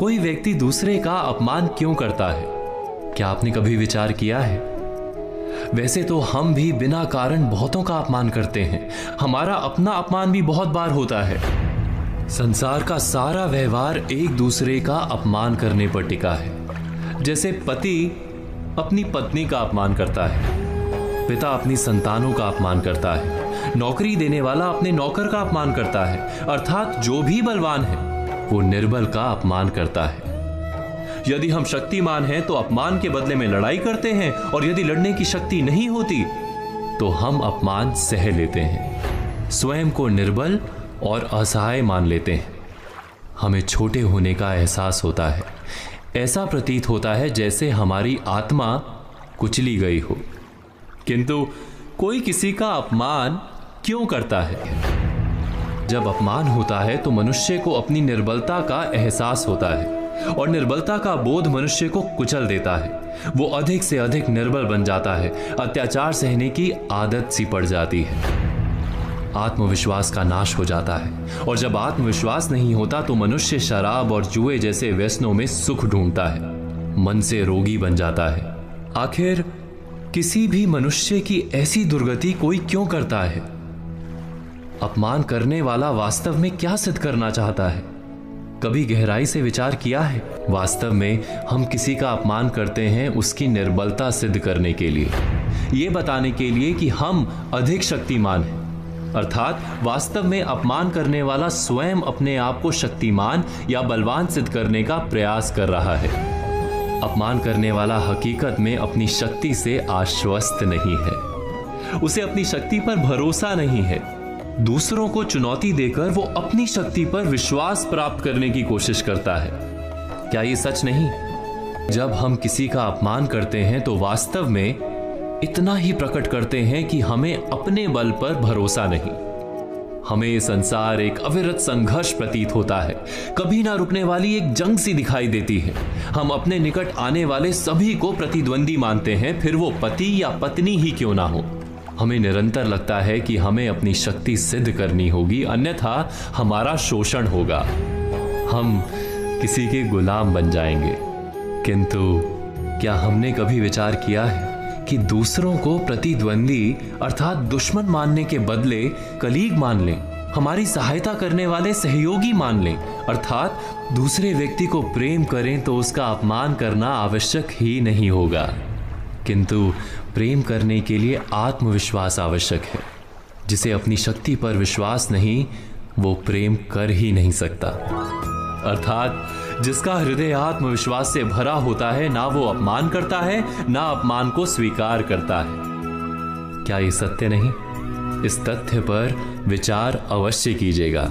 कोई व्यक्ति दूसरे का अपमान क्यों करता है? क्या आपने कभी विचार किया है? वैसे तो हम भी बिना कारण बहुतों का अपमान करते हैं। हमारा अपना अपमान भी बहुत बार होता है। संसार का सारा व्यवहार एक दूसरे का अपमान करने पर टिका है। जैसे पति अपनी पत्नी का अपमान करता है, पिता अपनी संतानों का अपमान करता है, नौकरी देने वाला अपने नौकर का अपमान करता है, अर्थात जो भी बलवान है वो निर्बल का अपमान करता है। यदि हम शक्तिमान हैं तो अपमान के बदले में लड़ाई करते हैं, और यदि लड़ने की शक्ति नहीं होती तो हम अपमान सह लेते हैं, स्वयं को निर्बल और असहाय मान लेते हैं। हमें छोटे होने का एहसास होता है। ऐसा प्रतीत होता है जैसे हमारी आत्मा कुचली गई हो। किंतु कोई किसी का अपमान क्यों करता है? जब अपमान होता है तो मनुष्य को अपनी निर्बलता का एहसास होता है, और निर्बलता का बोध मनुष्य को कुचल देता है। वो अधिक से अधिक निर्बल बन जाता है, अत्याचार सहने की आदत सी पड़ जाती है, आत्मविश्वास का नाश हो जाता है। और जब आत्मविश्वास नहीं होता तो मनुष्य शराब और जुए जैसे व्यसनों में सुख ढूंढता है, मन से रोगी बन जाता है। आखिर किसी भी मनुष्य की ऐसी दुर्गति कोई क्यों करता है? अपमान करने वाला वास्तव में क्या सिद्ध करना चाहता है? कभी गहराई से विचार किया है? वास्तव में हम किसी का अपमान करते हैं उसकी निर्बलता सिद्ध करने के लिए, ये बताने के लिए कि हम अधिक शक्तिमान हैं। अर्थात वास्तव में अपमान करने वाला स्वयं अपने आप को शक्तिमान या बलवान सिद्ध करने का प्रयास कर रहा है। अपमान करने वाला हकीकत में अपनी शक्ति से आश्वस्त नहीं है, उसे अपनी शक्ति पर भरोसा नहीं है। दूसरों को चुनौती देकर वो अपनी शक्ति पर विश्वास प्राप्त करने की कोशिश करता है। क्या ये सच नहीं? जब हम किसी का अपमान करते हैं तो वास्तव में इतना ही प्रकट करते हैं कि हमें अपने बल पर भरोसा नहीं। हमें ये संसार एक अविरत संघर्ष प्रतीत होता है, कभी ना रुकने वाली एक जंग सी दिखाई देती है। हम अपने निकट आने वाले सभी को प्रतिद्वंदी मानते हैं, फिर वो पति या पत्नी ही क्यों ना हो। हमें निरंतर लगता है कि हमें अपनी शक्ति सिद्ध करनी होगी, अन्यथा हमारा शोषण होगा, हम किसी के गुलाम बन जाएंगे। किंतु क्या हमने कभी विचार किया है कि दूसरों को प्रतिद्वंदी अर्थात दुश्मन मानने के बदले कलीग मान लें, हमारी सहायता करने वाले सहयोगी मान लें, अर्थात दूसरे व्यक्ति को प्रेम करें तो उसका अपमान करना आवश्यक ही नहीं होगा। किंतु प्रेम करने के लिए आत्मविश्वास आवश्यक है। जिसे अपनी शक्ति पर विश्वास नहीं, वो प्रेम कर ही नहीं सकता। अर्थात जिसका हृदय आत्मविश्वास से भरा होता है, ना वो अपमान करता है, ना अपमान को स्वीकार करता है। क्या ये सत्य नहीं? इस तथ्य पर विचार अवश्य कीजिएगा।